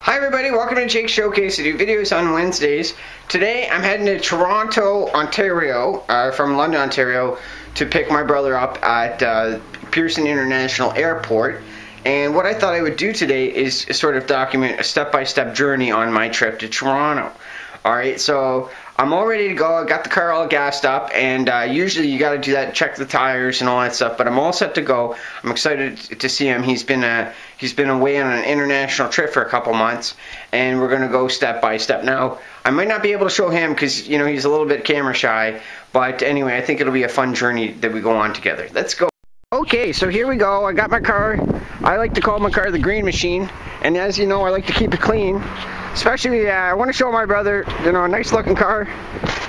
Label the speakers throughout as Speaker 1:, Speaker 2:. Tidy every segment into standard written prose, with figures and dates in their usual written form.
Speaker 1: Hi everybody, welcome to Jake's Showcase. I do videos on Wednesdays. Today I'm heading to Toronto, Ontario, from London, Ontario, to pick my brother up at Pearson International Airport. And what I thought I would do today is sort of document a step-by-step journey on my trip to Toronto. Alright, so I'm all ready to go. I got the car all gassed up, and usually you got to do that, check the tires and all that stuff, but I'm all set to go. I'm excited to see him. He's been away on an international trip for a couple months, and we're going to go step by step. Now, I might not be able to show him because, you know, he's a little bit camera shy, but anyway, I think it'll be a fun journey that we go on together. Let's go. Okay, so here we go. I got my car. I like to call my car the green machine, and as you know, I like to keep it clean. Especially, I want to show my brother, you know, a nice looking car,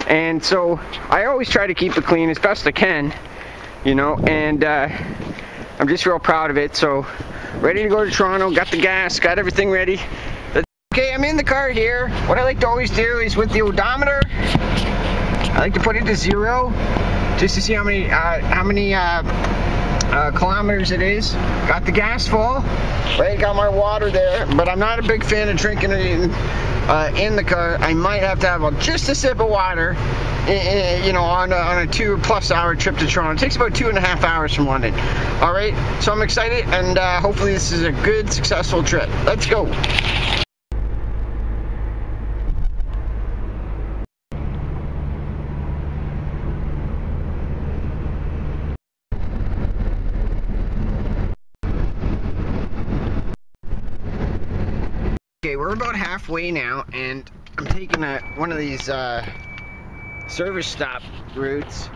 Speaker 1: and so I always try to keep it clean as best I can, you know, and I'm just real proud of it. So, ready to go to Toronto, got the gas, got everything ready. Okay, I'm in the car here. What I like to always do is with the odometer, I like to put it to 0, just to see how many kilometers it is. Got the gas full, right? Got my water there, but I'm not a big fan of drinking it in the car. I might have to have just a sip of water, you know, on a 2+ hour trip to Toronto. It takes about 2.5 hours from London. All right, so I'm excited, and hopefully this is a good, successful trip. Let's go. Okay, we're about halfway now, and I'm taking one of these service stop routes.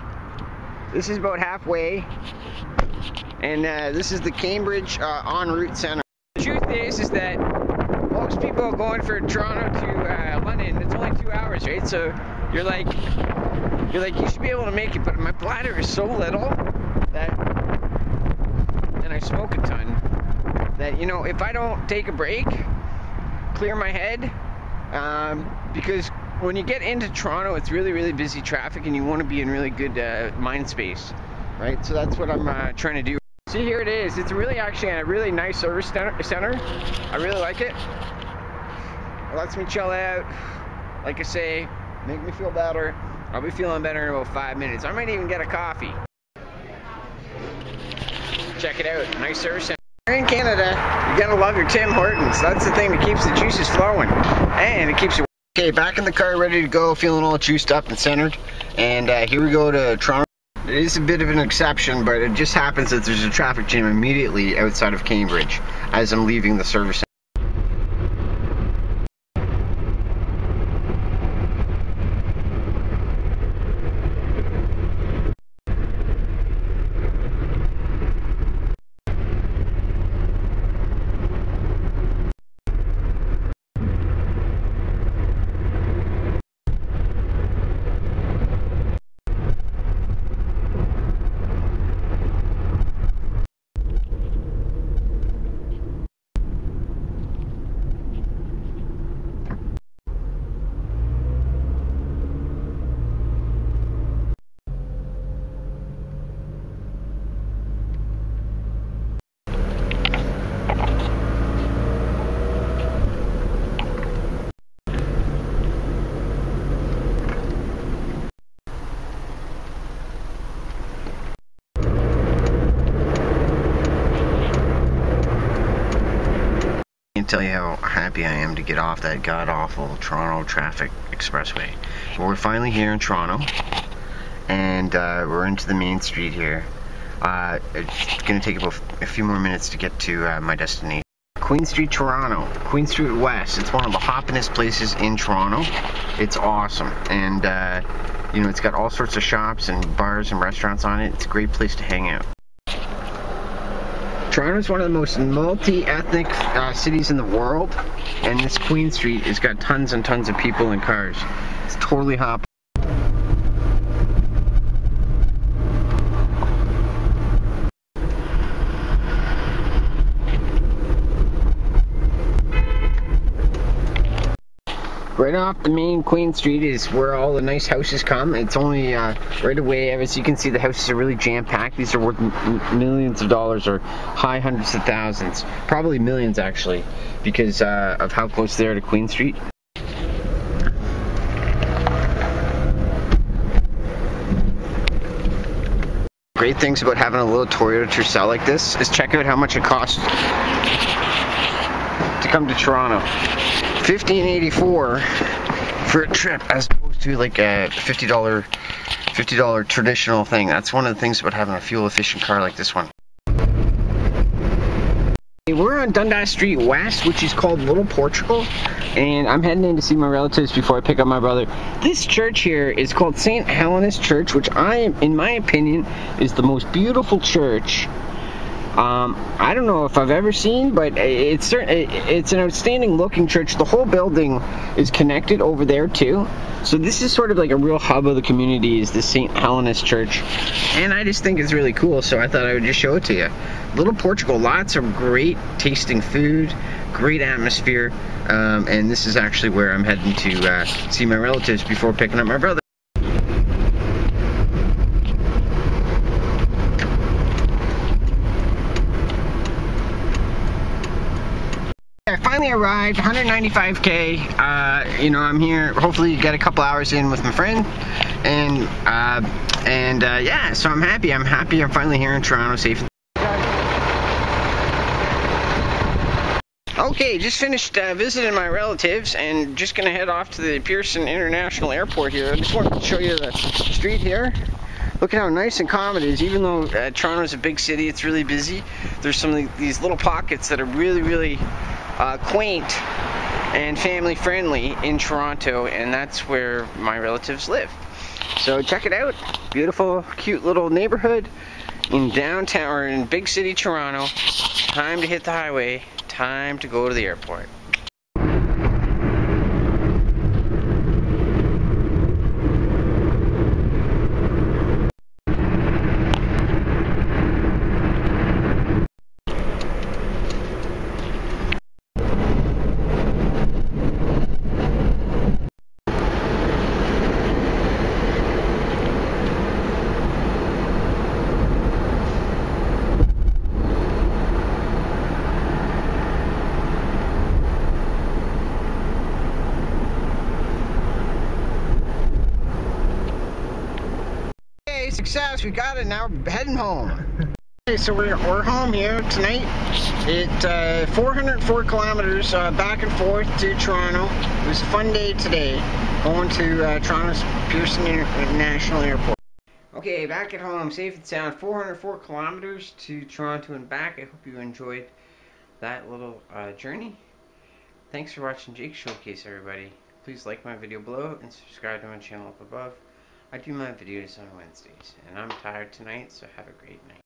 Speaker 1: This is about halfway, and this is the Cambridge en route center. The truth is that most people going for Toronto to London, it's only 2 hours, right? So you're like you should be able to make it, but my bladder is so little that, and I smoke a ton, that, you know, if I don't take a break, clear my head, because when you get into Toronto, it's really busy traffic, and you want to be in really good mind space, right? So that's what I'm trying to do. See, here it is. It's really actually a really nice service center. I really like it. It lets me chill out, like I say, make me feel better. I'll be feeling better in about 5 minutes. I might even get a coffee. Check it out, nice service center. Here in Canada, you gotta love your Tim Hortons. That's the thing that keeps the juices flowing, and it keeps you. Okay, back in the car, ready to go, feeling all juiced up and centered. And here we go to Toronto. It is a bit of an exception, but it just happens that there's a traffic jam immediately outside of Cambridge as I'm leaving the service center. Tell you how happy I am to get off that god-awful Toronto traffic expressway. Well, we're finally here in Toronto, and we're into the main street here. It's going to take about a few more minutes to get to my destination. Queen Street, Toronto. Queen Street West. It's one of the hoppingest places in Toronto. It's awesome, and you know, it's got all sorts of shops and bars and restaurants on it. It's a great place to hang out. Toronto is one of the most multi-ethnic cities in the world, and this Queen Street has got tons and tons of people and cars. It's totally hopping. Right off the main Queen Street is where all the nice houses come. It's only right away. As you can see, the houses are really jam-packed. These are worth millions of dollars or high hundreds of thousands. Probably millions, actually, because of how close they are to Queen Street. Great things about having a little Toyota Tercel like this is check out how much it costs to come to Toronto. $15.84 for a trip, as opposed to like a $50 traditional thing. That's one of the things about having a fuel efficient car like this one. We're on Dundas Street West, which is called Little Portugal, and I'm heading in to see my relatives before I pick up my brother. This church here is called St. Helena's Church, which in my opinion, is the most beautiful church I don't know if I've ever seen, but it's an outstanding looking church. The whole building is connected over there too. So this is sort of like a real hub of the community, is the St. Helena's Church. And I just think it's really cool, so I thought I would just show it to you. Little Portugal, lots of great tasting food, great atmosphere, and this is actually where I'm heading to see my relatives before picking up my brother. I finally arrived, 195K. You know, I'm here, hopefully get a couple hours in with my friend, and yeah, so I'm happy. I'm finally here in Toronto, safe. Okay, just finished visiting my relatives, and just gonna head off to the Pearson International Airport here. I just wanted to show you the street here. Look at how nice and calm it is. Even though Toronto's a big city, it's really busy. There's some of these little pockets that are really quaint and family friendly in Toronto, and that's where my relatives live. So check it out. Beautiful, cute little neighborhood in downtown, or in big city Toronto. Time to hit the highway. Time to go to the airport. Success, we got it. Now we're heading home. Okay, so we're home here tonight. It's 404 kilometers back and forth to Toronto. It was a fun day today, going to Toronto's Pearson International Airport. Okay, back at home, safe and sound. 404 kilometers to Toronto and back. I hope you enjoyed that little journey. Thanks for watching Jake Showcase, everybody. Please like my video below and subscribe to my channel up above. I do my videos on Wednesdays, and I'm tired tonight, so have a great night.